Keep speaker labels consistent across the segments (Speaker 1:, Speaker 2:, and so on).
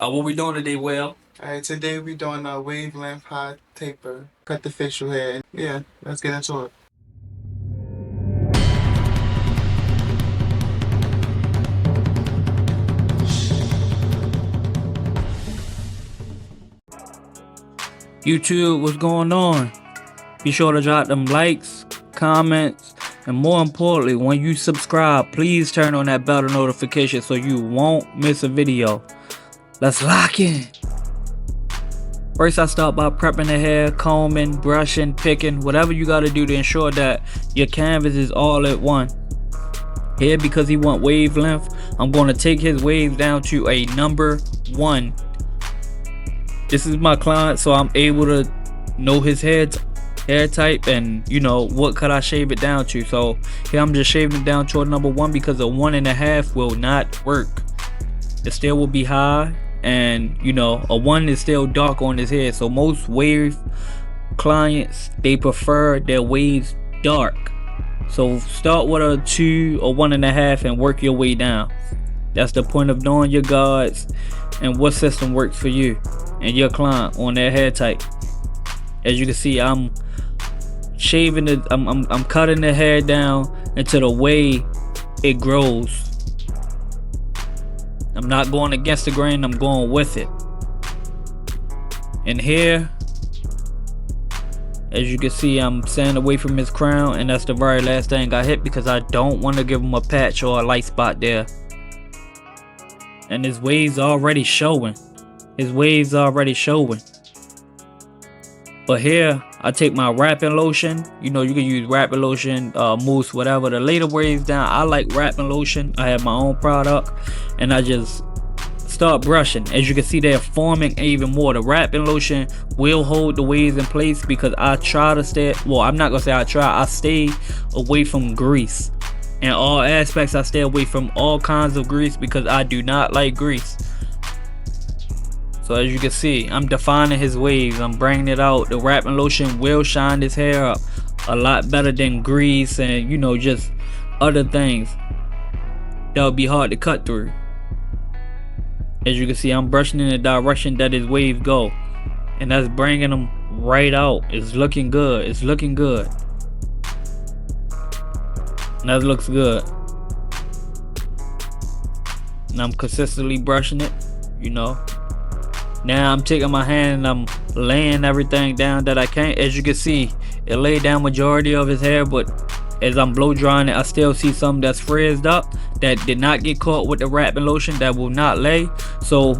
Speaker 1: What we doing today, Will?
Speaker 2: Alright, today we doing a wavelength high taper. Cut the facial hair. Yeah, let's get into it.
Speaker 1: YouTube, what's going on? Be sure to drop them likes, comments, and more importantly, when you subscribe, please turn on that bell notification so you won't miss a video. Let's lock in. First, I start by prepping the hair, combing, brushing, picking, whatever you got to do to ensure that your canvas is all at one. Here, because he want wavelength, I'm going to take his waves down to a number 1. This is my client, so I'm able to know his hair type and what could I shave it down to. So here I'm just shaving it down to a number 1 because a 1.5 will not work. It still will be high, and a 1 is still dark on his head. So most wave clients, they prefer their waves dark. So start with a 2 or 1.5 and work your way down. That's the point of knowing your guards and what system works for you and your client on their hair type. As you can see, I'm shaving it. I'm cutting the hair down into the way it grows. I'm not going against the grain, I'm going with it. And here, as you can see, I'm staying away from his crown, and that's the very last thing I hit because I don't want to give him a patch or a light spot there. And his waves already showing. But here, I take my wrapping lotion. You can use wrapping lotion, mousse, whatever. The later waves down, I like wrapping lotion. I have my own product, and I just start brushing. As you can see, they're forming even more. The wrapping lotion will hold the waves in place because I try to stay, well, I'm not gonna say I try, I stay away from grease. In all aspects, I stay away from all kinds of grease because I do not like grease. So as you can see, I'm defining his waves. I'm bringing it out. The wrapping lotion will shine his hair up a lot better than grease and just other things that would be hard to cut through. As you can see, I'm brushing in the direction that his waves go, and that's bringing them right out. It's looking good. That looks good. And I'm consistently brushing it. Now I'm taking my hand and I'm laying everything down that I can. As you can see, it laid down majority of his hair, but as I'm blow drying it, I still see some that's frizzed up that did not get caught with the wrapping lotion, that will not lay. So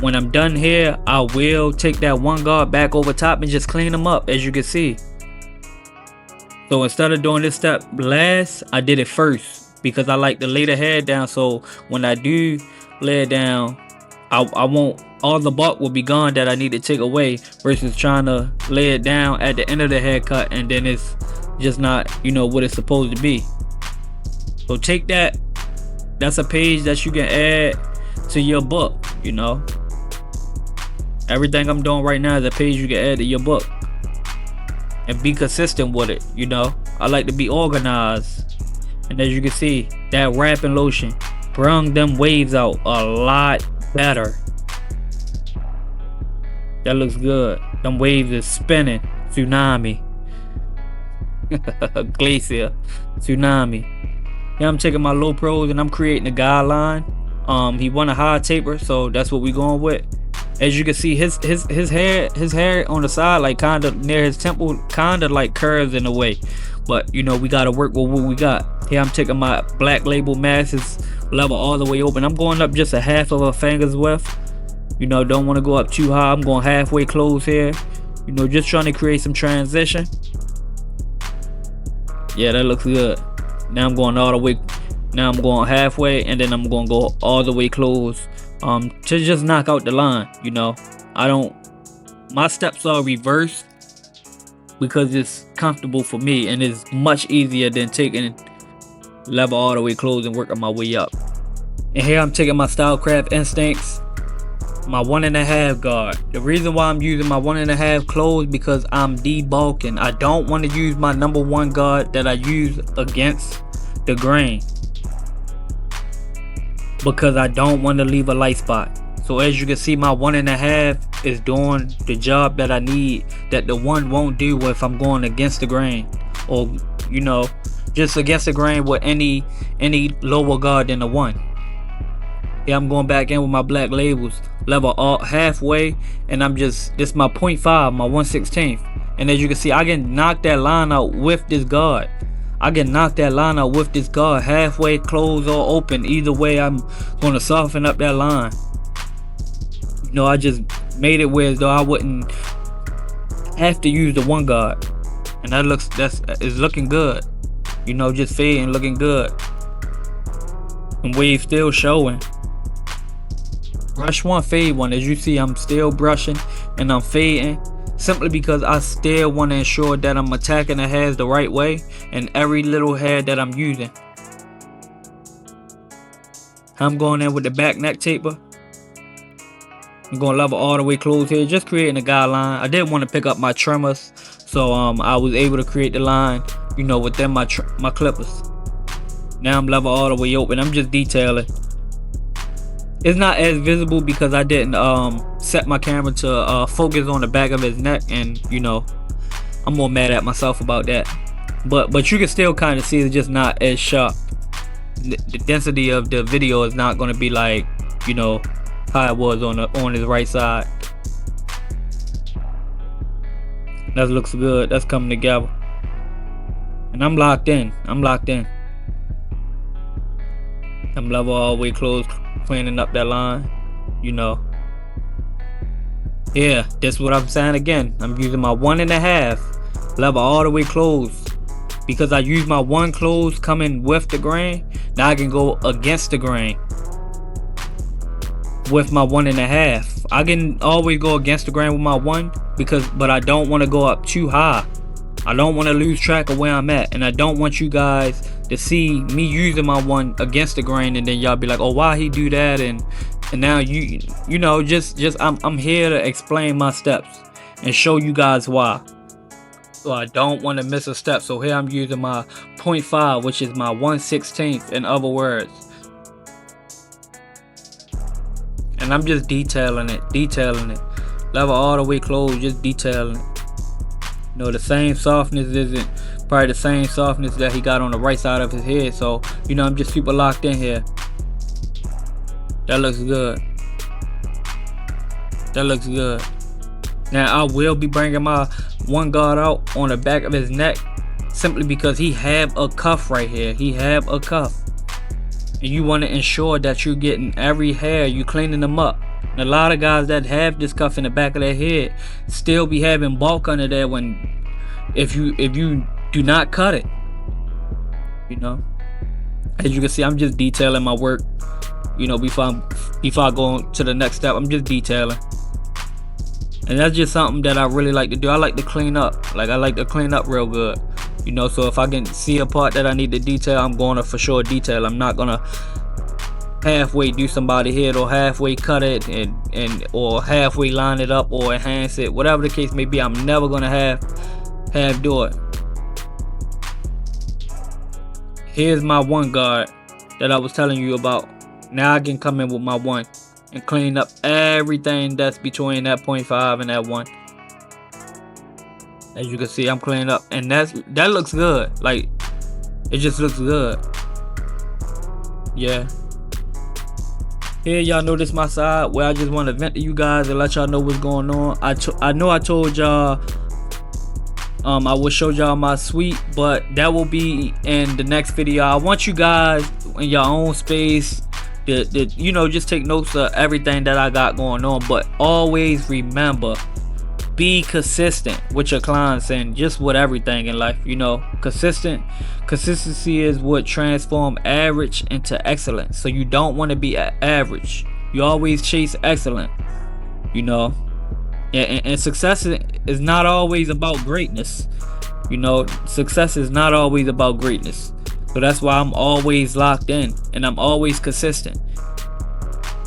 Speaker 1: when I'm done here, I will take that one guard back over top and just clean them up, as you can see. So instead of doing this step last, I did it first because I like to lay the hair down, so when I do lay it down, I won't, all the bark will be gone that I need to take away, versus trying to lay it down at the end of the haircut and then it's just not what it's supposed to be. So take that. That's a page that you can add to your book. Everything I'm doing right now is a page you can add to your book and be consistent with it. I like to be organized, and as you can see, that wrapping lotion brung them waves out a lot better. That looks good. Them waves is spinning. Tsunami. Glacier. Tsunami. Yeah, I'm taking my low pros and I'm creating a guideline. He want a high taper, so that's what we going with. As you can see, his hair on the side, like kind of near his temple, kind of like curves in a way. But we gotta work with what we got. Here I'm taking my black label masses level all the way open. I'm going up just a half of a finger's width. Don't want to go up too high. I'm going halfway close here. Just trying to create some transition. Yeah, that looks good. Now I'm going all the way. Now I'm going halfway, and then I'm going to go all the way close. To just knock out the line. My steps are reversed because it's comfortable for me, and it's much easier than taking level all the way close and working my way up. And here I'm taking my Stylecraft Instincts, my 1.5 guard. The reason why I'm using my 1.5 closed because I'm debulking. I don't want to use my number 1 guard that I use against the grain because I don't want to leave a light spot. So as you can see, my 1.5 is doing the job that I need, that the 1 won't do if I'm going against the grain, or you know, just against the grain with any lower guard than the 1. Yeah, I'm going back in with my black labels, level all halfway, and I'm just, this is my 0.5, my 1/16. And as you can see, I can knock that line out with this guard. I can knock that line out with this guard, halfway, closed or open. Either way, I'm going to soften up that line. You know, I just made it where as though I wouldn't have to use the 1 guard, and that is looking good. You know, just fading, looking good, and wave still showing. Brush 1, fade 1. As you see, I'm still brushing and I'm fading, simply because I still want to ensure that I'm attacking the hairs the right way and every little hair that I'm using. I'm going in with the back neck taper. I'm going to level all the way close here, just creating a guideline. I did want to pick up my trimmers, so I was able to create the line, you know, within my clippers. Now I'm level all the way open. I'm just detailing. It's not as visible because I didn't set my camera to focus on the back of his neck, and you know, I'm more mad at myself about that. But you can still kind of see it's just not as sharp. The density of the video is not going to be like, you know, how it was on his right side. That looks good. That's coming together, and I'm locked in. I'm level all the way close, cleaning up that line, you know. Yeah, that's what I'm saying again. I'm using my 1.5, level all the way close, because I use my 1 close coming with the grain. Now I can go against the grain with my 1.5. I can always go against the grain with my 1, but I don't want to go up too high. I don't want to lose track of where I'm at, and I don't want you guys to see me using my 1 against the grain and then y'all be like, oh, why he do that? And now you know, just I'm here to explain my steps and show you guys why. So I don't want to miss a step. So here I'm using my 0.5, which is my 1/16, in other words. And I'm just detailing it. Level all the way closed, just detailing it. You know, the same softness isn't probably the same softness that he got on the right side of his head. So, you know, I'm just super locked in here. That looks good. Now, I will be bringing my 1 guard out on the back of his neck, simply because he have a cuff right here. And you want to ensure that you're getting every hair, you cleaning them up. And a lot of guys that have this cuff in the back of their head still be having bulk under there when if you do not cut it. You know, as you can see, I'm just detailing my work. You know, before I go to the next step, I'm just detailing. And that's just something that I really like to do. I like to clean up. Like, I like to clean up real good. You know, so if I can see a part that I need to detail, I'm going to for sure detail. I'm not gonna halfway do somebody's head, or halfway cut it, and or halfway line it up or enhance it. Whatever the case may be, I'm never gonna have do it. Here's my 1 guard that I was telling you about. Now I can come in with my 1 and clean up everything that's between that 0.5 and that 1. As you can see, I'm cleaning up, and that looks good. Like, it just looks good. Yeah. Here, y'all notice my side where I just want to vent to you guys and let y'all know what's going on. I know I told y'all I will show y'all my suite, but that will be in the next video. I want you guys in your own space to you know, just take notes of everything that I got going on, but always remember, be consistent with your clients and just with everything in life. You know, consistency is what transforms average into excellence. So you don't want to be average. You always chase excellence. You know, and success is not always about greatness. You know, success is not always about greatness. So that's why I'm always locked in and I'm always consistent.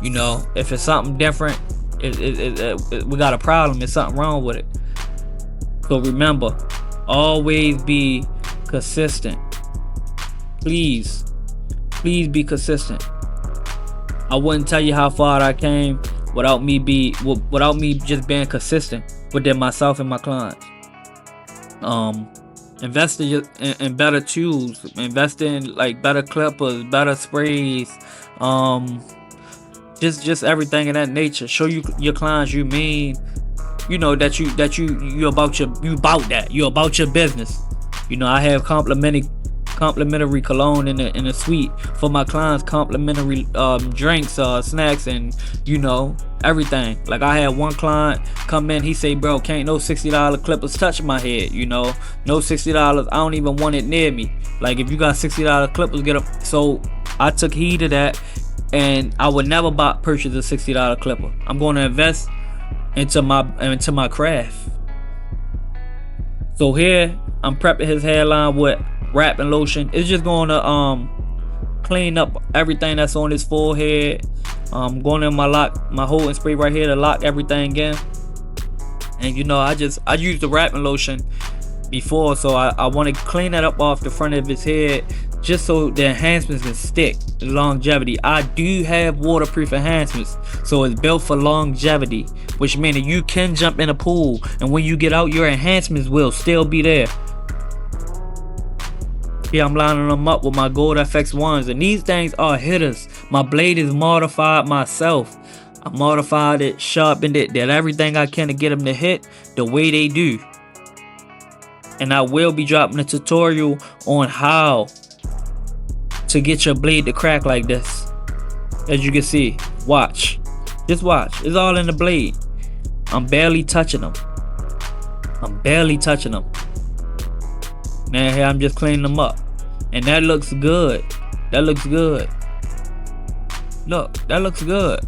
Speaker 1: You know, if it's something different, we got a problem. There's something wrong with it. So remember, always be consistent. Please be consistent. I wouldn't tell you how far I came without me just being consistent within myself and my clients. Invest in better tools, invest in like better clippers, better sprays, just everything of that nature. Show your clients you mean, you know, that you about your business. You know, I have complimentary cologne in the suite for my clients, complimentary drinks, snacks, and you know, everything. Like I had one client come in, he say, bro, can't no $60 clippers touch my head, you know, no $60, I don't even want it near me. Like if you got $60 clippers, get them. So I took heed of that, and I would never purchase a $60 clipper. I'm going to invest into my craft. So here I'm prepping his hairline with wrapping lotion. It's just going to clean up everything that's on his forehead. Going in my holding spray right here to lock everything in. And you know, I used the wrapping lotion before, so I want to clean that up off the front of his head, just so the enhancements can stick, the longevity. I do have waterproof enhancements, so it's built for longevity, which means that you can jump in a pool, and when you get out, your enhancements will still be there. Yeah, I'm lining them up with my Gold FX ones, and these things are hitters. My blade is modified myself. I modified it, sharpened it, did everything I can to get them to hit the way they do. And I will be dropping a tutorial on how to get your blade to crack like this. As you can see, watch. Just watch. It's all in the blade. I'm barely touching them. Now here I'm just cleaning them up. And that looks good. Look, that looks good.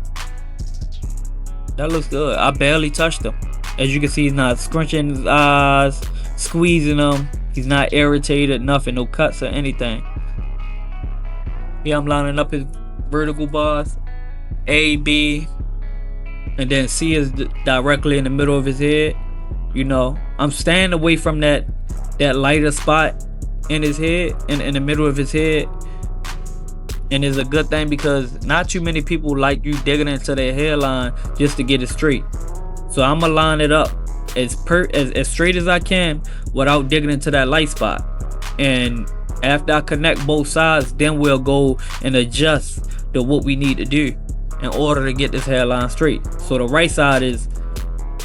Speaker 1: I barely touched them. As you can see, he's not scrunching his eyes, squeezing them. He's not irritated, nothing, no cuts or anything. Here I'm lining up his vertical bars. A, B, and then C is directly in the middle of his head. You know, I'm staying away from that lighter spot in his head, in the middle of his head. And it's a good thing, because not too many people like you digging into their hairline just to get it straight. So I'm gonna line it up as straight as I can without digging into that light spot. And after I connect both sides, then we'll go and adjust to what we need to do in order to get this hairline straight. So the right side is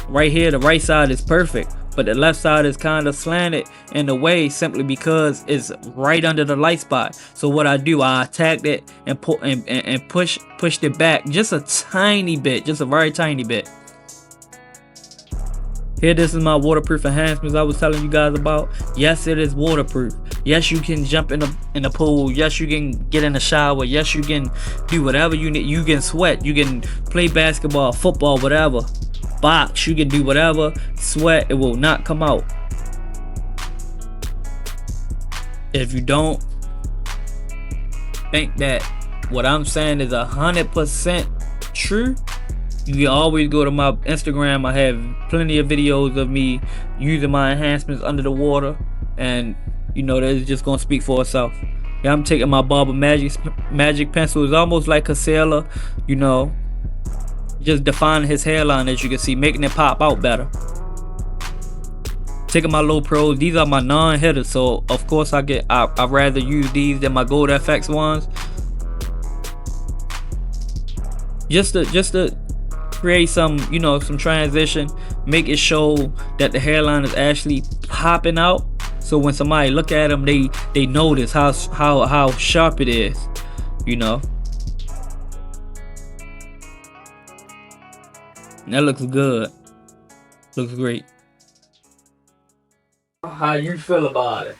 Speaker 1: right here. The right side is perfect, but the left side is kind of slanted in the way, simply because it's right under the light spot. So what I do, I attacked it and pushed it back just a tiny bit, just a very tiny bit. Here, this is my waterproof enhancements I was telling you guys about. Yes, it is waterproof. Yes, you can jump in the pool. Yes, you can get in the shower. Yes, you can do whatever you need. You can sweat. You can play basketball, football, whatever. Box. You can do whatever. Sweat. It will not come out. If you don't think that what I'm saying is 100% true, you can always go to my Instagram. I have plenty of videos of me using my enhancements under the water, and you know, that's just gonna speak for itself. Yeah, I'm taking my Barber magic pencil. It's almost like a sailor, you know, just defining his hairline, as you can see, making it pop out better. Taking my low pros. These are my non-hitters, so of course I'd rather use these than my Gold FX ones. Just to create some, you know, some transition, make it show that the hairline is actually popping out. So when somebody look at them, they notice how sharp it is, you know. And that looks good. Looks great. How you feel about it?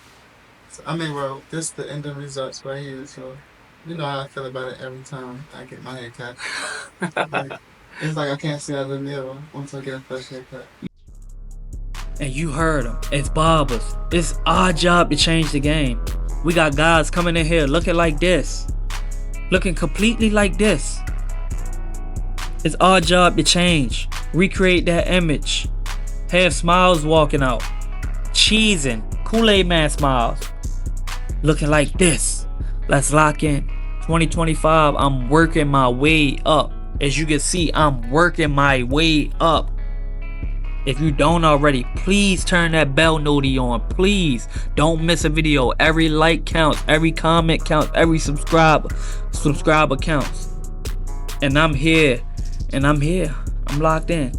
Speaker 2: So, I mean, well, this is the end of results right here. So you know how I feel about it every time I get my hair cut. It's like I can't see out of the mirror once I get a fresh haircut.
Speaker 1: And you heard them. It's barbers. It's our job to change the game. We got guys coming in here looking like this, looking completely like this. It's our job to change, recreate that image, have smiles walking out, cheesing, Kool-Aid man smiles, looking like this. Let's lock in. 2025, I'm working my way up. As you can see, I'm working my way up. If you don't already, please turn that bell noti on. Please don't miss a video. Every like counts, every comment counts, every subscriber counts. And I'm here. I'm locked in.